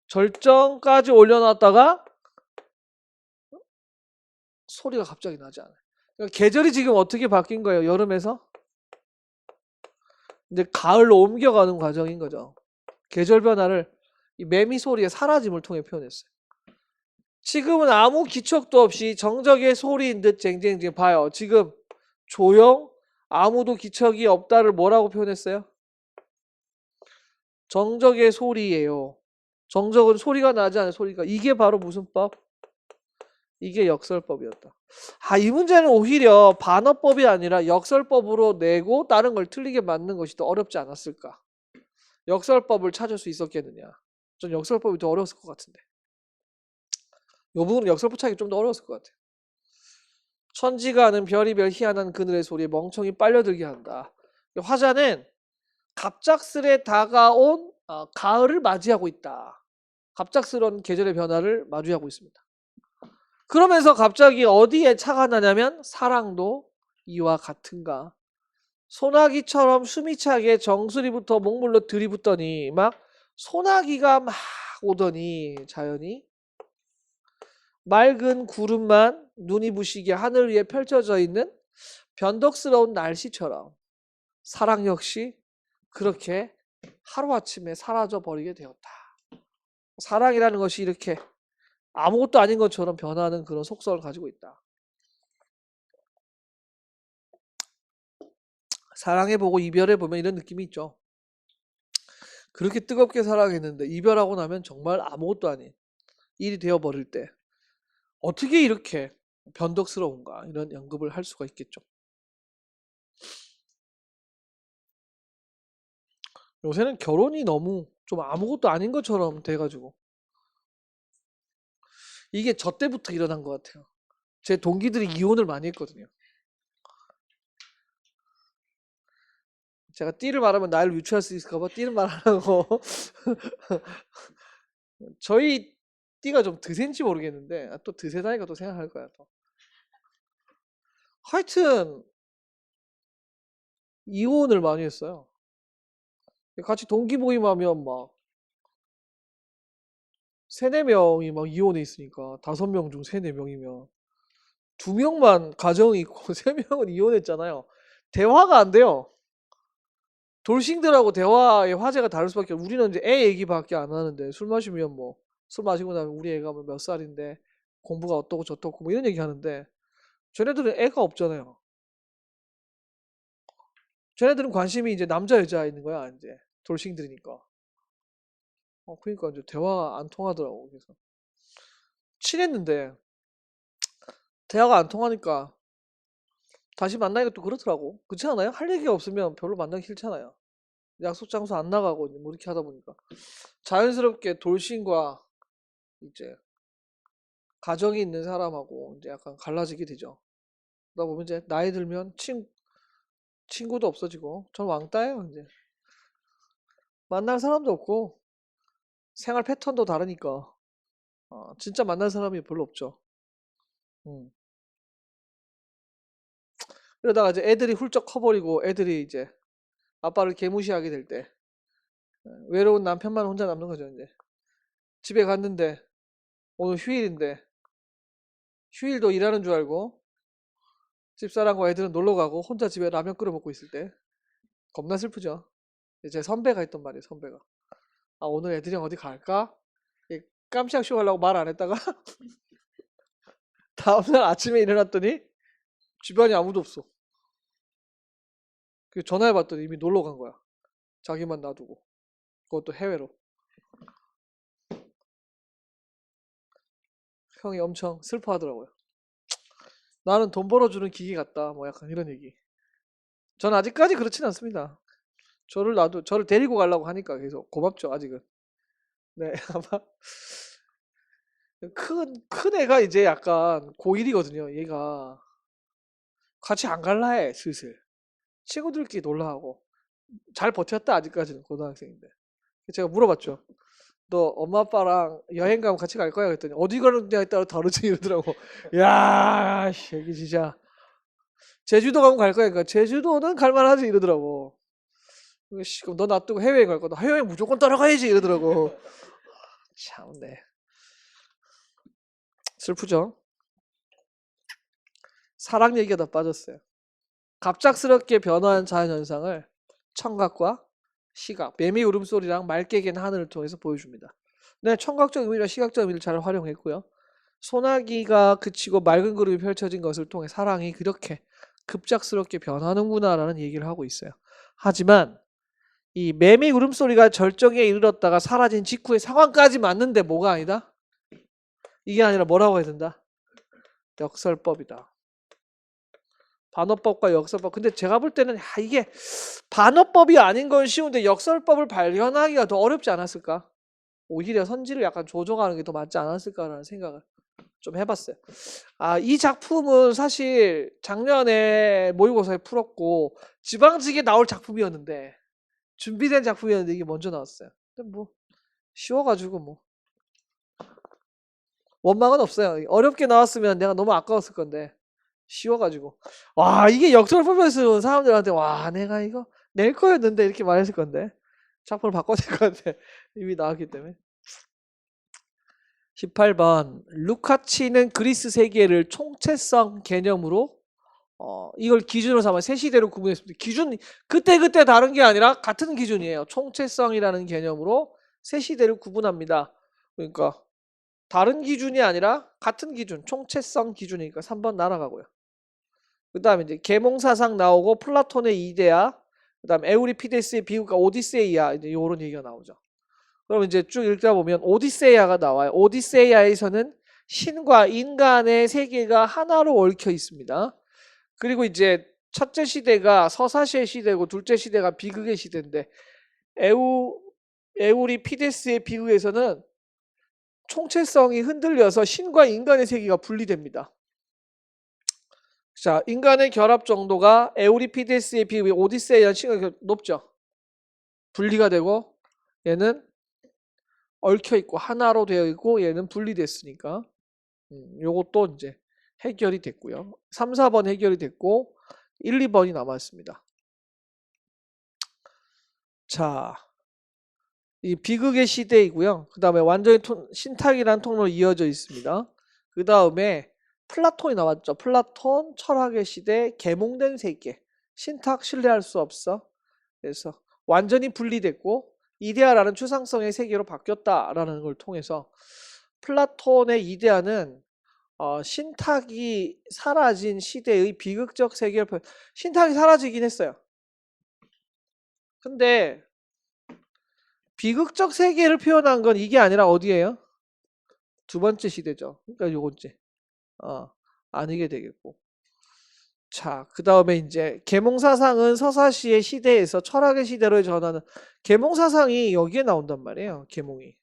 절정까지 올려놨다가 소리가 갑자기 나지 않아요. 계절이 지금 어떻게 바뀐 거예요? 여름에서 이제 가을로 옮겨가는 과정인 거죠. 계절 변화를 이 매미 소리의 사라짐을 통해 표현했어요. 지금은 아무 기척도 없이 정적의 소리인 듯 쟁쟁쟁 봐요. 지금 조용, 아무도 기척이 없다를 뭐라고 표현했어요? 정적의 소리예요. 정적은 소리가 나지 않은 소리가. 이게 바로 무슨 법? 이게 역설법이었다. 이 문제는 오히려 반어법이 아니라 역설법으로 내고 다른 걸 틀리게 만드는 것이 더 어렵지 않았을까? 역설법을 찾을 수 있었겠느냐? 전 역설법이 더 어려웠을 것 같은데. 이 부분은 역설법 찾기 좀 더 어려웠을 것 같아요. 천지가 아는 별이별 희한한 그늘의 소리에 멍청이 빨려들게 한다. 화자는 갑작스레 다가온 가을을 맞이하고 있다. 갑작스러운 계절의 변화를 마주하고 있습니다. 그러면서 갑자기 어디에 차가 나냐면 사랑도 이와 같은가. 소나기처럼 숨이 차게 정수리부터 목물로 들이붓더니 막 소나기가 막 오더니 자연이 맑은 구름만 눈이 부시게 하늘 위에 펼쳐져 있는 변덕스러운 날씨처럼 사랑 역시 그렇게 하루아침에 사라져 버리게 되었다. 사랑이라는 것이 이렇게 아무것도 아닌 것처럼 변하는 그런 속성을 가지고 있다. 사랑해보고 이별해보면 이런 느낌이 있죠. 그렇게 뜨겁게 사랑했는데 이별하고 나면 정말 아무것도 아닌 일이 되어버릴 때 어떻게 이렇게 변덕스러운가 이런 연급을 할 수가 있겠죠. 요새는 결혼이 너무 좀 아무것도 아닌 것처럼 돼가지고 이게 저 때부터 일어난 것 같아요. 제 동기들이 이혼을 많이 했거든요. 제가 띠를 말하면 나이를 유추할 수 있을까봐 띠는 말 안 하고 저희 띠가 좀 드센지 모르겠는데 또 드세다니까 또 생각할 거야 또. 하여튼 이혼을 많이 했어요. 같이 동기 모임하면 막 세네 명이 막 이혼해 있으니까 5명 중 세네 명이면 2명만 가정이 있고 3명은 이혼했잖아요. 대화가 안 돼요. 돌싱들하고 대화의 화제가 다를 수밖에 없어요. 우리는 이제 애 얘기밖에 안 하는데 술 마시면 뭐 술 마시고 나면 우리 애가 뭐 몇 살인데 공부가 어떠고 저떠고 뭐 이런 얘기 하는데 쟤네들은 애가 없잖아요. 쟤네들은 관심이 이제 남자 여자 있는 거야 이제 돌싱들이니까. 그러니까 이제 대화 안 통하더라고. 그래서 친했는데 대화가 안 통하니까 다시 만나기가 또 그렇더라고. 그렇지 않아요? 할 얘기가 없으면 별로 만나기 싫잖아요. 약속 장소 안 나가고 뭐 이렇게 하다 보니까 자연스럽게 돌싱과 이제 가정이 있는 사람하고 이제 약간 갈라지게 되죠. 그러다 보면 이제 나이 들면 친구도 없어지고 전 왕따예요 이제. 만날 사람도 없고 생활 패턴도 다르니까 진짜 만날 사람이 별로 없죠. 음. 그러다가 이제 애들이 훌쩍 커버리고 애들이 이제 아빠를 개무시하게 될 때 외로운 남편만 혼자 남는 거죠 이제. 집에 갔는데 오늘 휴일인데 휴일도 일하는 줄 알고 집사람과 애들은 놀러 가고 혼자 집에 라면 끓여 먹고 있을 때 겁나 슬프죠. 제 선배가 했던 말이에요. 선배가 오늘 애들이랑 어디 갈까? 깜짝 쇼하려고 말 안 했다가 다음날 아침에 일어났더니 주변에 아무도 없어. 전화해봤더니 이미 놀러 간 거야. 자기만 놔두고. 그것도 해외로. 형이 엄청 슬퍼하더라고요. 나는 돈 벌어주는 기계 같다. 뭐 약간 이런 얘기. 전 아직까지 그렇진 않습니다. 저를 데리고 가려고 하니까 계속 고맙죠. 아직은. 네, 아마 큰 애가 이제 약간 고1이거든요. 얘가 같이 안 갈라 해. 슬슬. 친구들끼리 놀라 하고. 잘 버텼다. 아직까지는 고등학생인데. 제가 물어봤죠. 너 엄마 아빠랑 여행 가면 같이 갈 거야? 그랬더니 어디 가느냐에 따라 다르지 이러더라고. 야, 여기 진짜 제주도 가면 갈 거야. 그러니까 제주도는 갈 만하지 이러더라고. 그럼 너 놔두고 해외여행 갈 거다. 해외여행 무조건 따라가야지 이러더라고. 참네. 슬프죠? 사랑 얘기가 더 빠졌어요. 갑작스럽게 변화한 자연현상을 청각과 시각, 매미 울음소리랑 맑게 갠 하늘을 통해서 보여줍니다. 네, 청각적 의미와 시각적 의미를 잘 활용했고요. 소나기가 그치고 맑은 구름이 펼쳐진 것을 통해 사랑이 그렇게 급작스럽게 변하는구나라는 얘기를 하고 있어요. 하지만 이 매미 울음소리가 절정에 이르렀다가 사라진 직후의 상황까지 맞는데 뭐가 아니다? 이게 아니라 뭐라고 해야 된다? 역설법이다. 반어법과 역설법. 근데 제가 볼 때는 이게 반어법이 아닌 건 쉬운데 역설법을 발견하기가 더 어렵지 않았을까? 오히려 선지를 약간 조정하는 게 더 맞지 않았을까라는 생각을 좀 해봤어요. 이 작품은 사실 작년에 모의고사에 풀었고 지방직에 나올 작품이었는데 준비된 작품이었는데 이게 먼저 나왔어요. 근데 뭐 쉬워가지고 뭐 원망은 없어요. 어렵게 나왔으면 내가 너무 아까웠을 건데 쉬워가지고 와 이게 역설법에서 사람들한테 와 내가 이거 낼 거였는데 이렇게 말했을 건데 작품을 바꿔야 될 것 같아. 이미 나왔기 때문에. 18번 루카치는 그리스 세계를 총체성 개념으로 이걸 기준으로 삼아 세 시대로 구분했습니다. 기준 그때 다른 게 아니라 같은 기준이에요. 총체성이라는 개념으로 세 시대를 구분합니다. 그러니까 다른 기준이 아니라 같은 기준, 총체성 기준이니까 3번 날아가고요. 그 다음에 이제 계몽사상 나오고 플라톤의 이데아, 그 다음 에우리피데스의 비극과 오디세이아 이제 이런 얘기가 나오죠. 그럼 이제 쭉 읽다 보면 오디세이아가 나와요. 오디세이아에서는 신과 인간의 세계가 하나로 얽혀 있습니다. 그리고 이제 첫째 시대가 서사시의 시대고 둘째 시대가 비극의 시대인데 에우리피데스의 비극에서는 총체성이 흔들려서 신과 인간의 세계가 분리됩니다. 자, 인간의 결합 정도가 에우리피데스의 비극, 오디세이아는 신과 높죠. 분리가 되고 얘는 얽혀 있고 하나로 되어 있고 얘는 분리됐으니까 요것도 이제 해결이 됐고요. 3, 4번 해결이 됐고 1, 2번이 남았습니다. 자, 이 비극의 시대이고요. 그 다음에 완전히 신탁이라는 통로로 이어져 있습니다. 그 다음에 플라톤이 나왔죠. 플라톤 철학의 시대 계몽된 세계. 신탁 신뢰할 수 없어. 그래서 완전히 분리됐고 이데아라는 추상성의 세계로 바뀌었다라는 걸 통해서 플라톤의 이데아는 신탁이 사라진 시대의 비극적 세계를 신탁이 사라지긴 했어요. 근데 비극적 세계를 표현한 건 이게 아니라 어디예요? 두 번째 시대죠. 그러니까 요건째. 아니게 되겠고. 자, 그 다음에 이제 계몽사상은 서사시의 시대에서 철학의 시대로 전하는 계몽사상이 여기에 나온단 말이에요. 계몽이.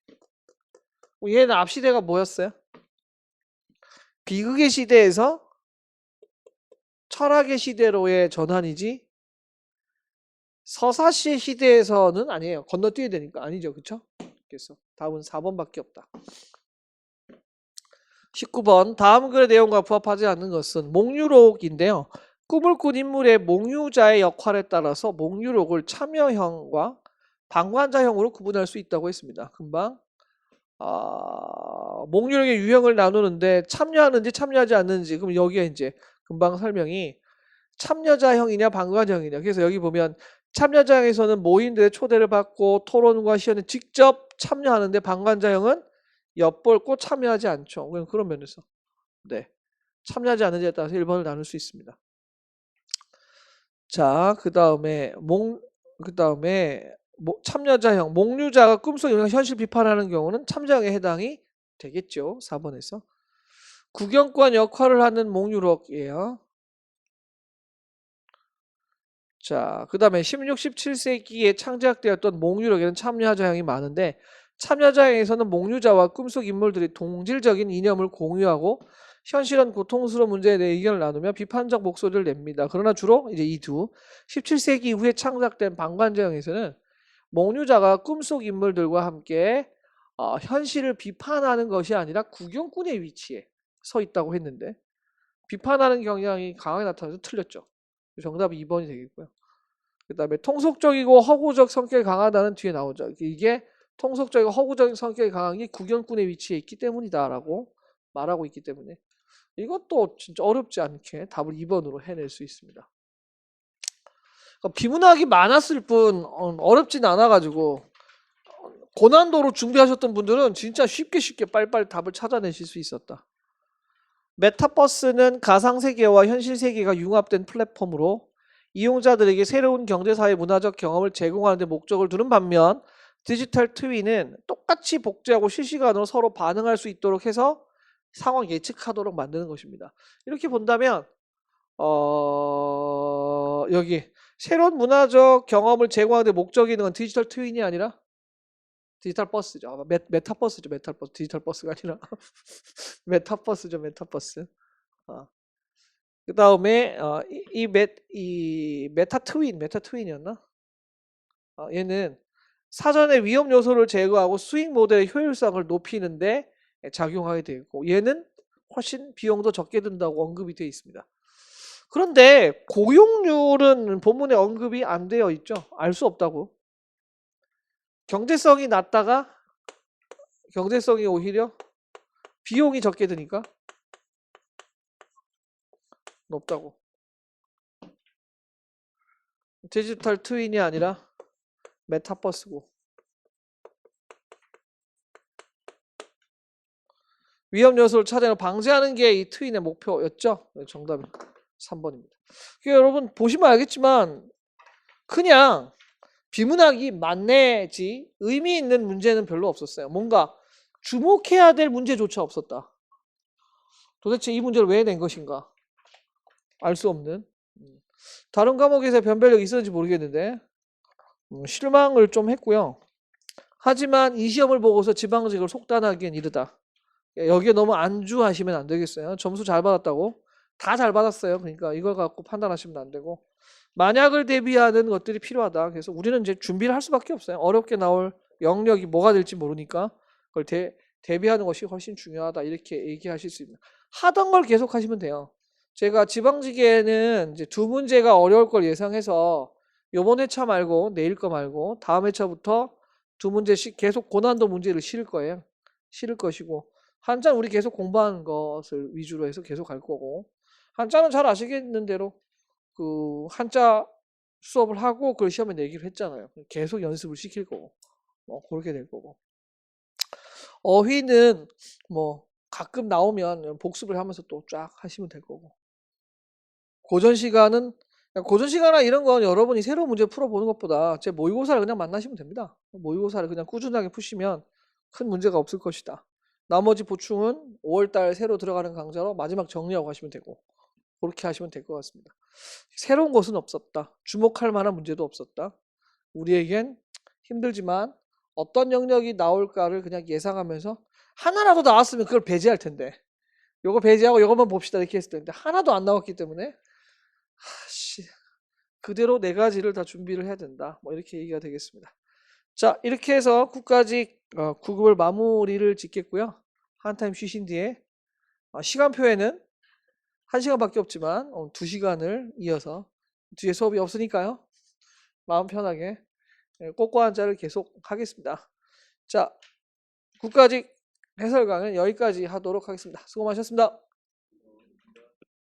얘는 앞시대가 뭐였어요? 비극의 시대에서 철학의 시대로의 전환이지 서사시의 시대에서는 아니에요. 건너뛰어야 되니까 아니죠. 그쵸? 그래서 답은 4번밖에 없다. 19번 다음 글의 내용과 부합하지 않는 것은 몽유록인데요. 꿈을 꾼 인물의 몽유자의 역할에 따라서 몽유록을 참여형과 방관자형으로 구분할 수 있다고 했습니다. 금방 몽유록의 유형을 나누는데 참여하는지 참여하지 않는지 그럼 여기에 이제 금방 설명이 참여자형이냐 방관자형이냐. 그래서 여기 보면 참여자형에서는 모임들의 초대를 받고 토론과 시연에 직접 참여하는데 방관자형은 엿볼고 참여하지 않죠. 그런 면에서 네 참여하지 않는지에 따라서 1번을 나눌 수 있습니다. 자, 그 다음에 참여자형, 몽유자가 꿈속 현실 비판하는 경우는 참여자형에 해당이 되겠죠. 4번에서 구경관 역할을 하는 몽유록이에요. 자, 그 다음에 16, 17세기에 창작되었던 몽유록에는 참여자형이 많은데 참여자형에서는 몽유자와 꿈속 인물들이 동질적인 이념을 공유하고 현실은 고통스러운 문제에 대해 의견을 나누며 비판적 목소리를 냅니다. 그러나 주로 이제 이 두 17세기 이후에 창작된 방관자형에서는 몽유자가 꿈속 인물들과 함께 현실을 비판하는 것이 아니라 구경꾼의 위치에 서 있다고 했는데 비판하는 경향이 강하게 나타나서 틀렸죠. 정답이 2번이 되겠고요. 그 다음에 통속적이고 허구적 성격이 강하다는 뒤에 나오죠. 이게 통속적이고 허구적인 성격이 강한 게 구경꾼의 위치에 있기 때문이다 라고 말하고 있기 때문에 이것도 진짜 어렵지 않게 답을 2번으로 해낼 수 있습니다. 그러니까 비문학이 많았을 뿐 어렵진 않아가지고 고난도로 준비하셨던 분들은 진짜 쉽게 빨리빨리 답을 찾아내실 수 있었다. 메타버스는 가상세계와 현실세계가 융합된 플랫폼으로 이용자들에게 새로운 경제사회 문화적 경험을 제공하는 데 목적을 두는 반면 디지털 트윈은 똑같이 복제하고 실시간으로 서로 반응할 수 있도록 해서 상황 예측하도록 만드는 것입니다. 이렇게 본다면 여기 새로운 문화적 경험을 제공하는 데 목적이 있는 건 디지털 트윈이 아니라 디지털 버스죠. 메타버스죠. 메타버스. 디지털 버스가 아니라 메타버스죠. 메타버스. 그 다음에 이 메타 트윈이었나? 얘는 사전에 위험 요소를 제거하고 수익 모델의 효율성을 높이는데 작용하게 되어 있고 얘는 훨씬 비용도 적게 든다고 언급이 되어 있습니다. 그런데 고용률은 본문에 언급이 안 되어 있죠. 알 수 없다고. 경제성이 낮다가 경제성이 오히려 비용이 적게 드니까 높다고. 디지털 트윈이 아니라 메타버스고. 위험 요소를 찾아내고 방지하는 게 이 트윈의 목표였죠. 정답은 3번입니다. 여러분 보시면 알겠지만 그냥 비문학이 맞네지 의미 있는 문제는 별로 없었어요. 뭔가 주목해야 될 문제조차 없었다. 도대체 이 문제를 왜 낸 것인가? 알 수 없는. 다른 과목에서 변별력이 있었는지 모르겠는데 실망을 좀 했고요. 하지만 이 시험을 보고서 지방직을 속단하기엔 이르다. 여기에 너무 안주하시면 안 되겠어요. 점수 잘 받았다고 다 잘 받았어요. 그러니까 이걸 갖고 판단하시면 안 되고 만약을 대비하는 것들이 필요하다. 그래서 우리는 이제 준비를 할 수밖에 없어요. 어렵게 나올 영역이 뭐가 될지 모르니까 그걸 대비하는 것이 훨씬 중요하다. 이렇게 얘기하실 수 있는. 하던 걸 계속 하시면 돼요. 제가 지방직에는 이제 두 문제가 어려울 걸 예상해서 요번 회차 말고 내일 거 말고 다음 회차부터 두 문제씩 계속 고난도 문제를 실을 거예요. 실을 것이고 한자는 우리 계속 공부하는 것을 위주로 해서 계속 갈 거고 한자는 잘 아시겠는 대로 그 한자 수업을 하고 그걸 시험에 내기로 했잖아요. 계속 연습을 시킬 거고 그렇게 될 거고 어휘는 뭐 가끔 나오면 복습을 하면서 또 쫙 하시면 될 거고 고전 시간은 고전 시간이나 이런 건 여러분이 새로운 문제 풀어보는 것보다 제 모의고사를 그냥 만나시면 됩니다. 모의고사를 그냥 꾸준하게 푸시면 큰 문제가 없을 것이다. 나머지 보충은 5월달 새로 들어가는 강좌로 마지막 정리하고 가시면 되고 그렇게 하시면 될 것 같습니다. 새로운 것은 없었다. 주목할 만한 문제도 없었다. 우리에겐 힘들지만 어떤 영역이 나올까를 그냥 예상하면서 하나라도 나왔으면 그걸 배제할 텐데 요거 배제하고 요것만 봅시다 이렇게 했을 텐데 하나도 안 나왔기 때문에 그대로 네 가지를 다 준비를 해야 된다. 뭐 이렇게 얘기가 되겠습니다. 자 이렇게 해서 9까지 9급을 마무리를 짓겠고요. 한 타임 쉬신 뒤에 시간표에는 1시간밖에 없지만 2시간을 이어서 뒤에 수업이 없으니까요. 마음 편하게 꼬꼬 한자를 계속 하겠습니다. 자 9까지 해설 강은 여기까지 하도록 하겠습니다. 수고 많으셨습니다.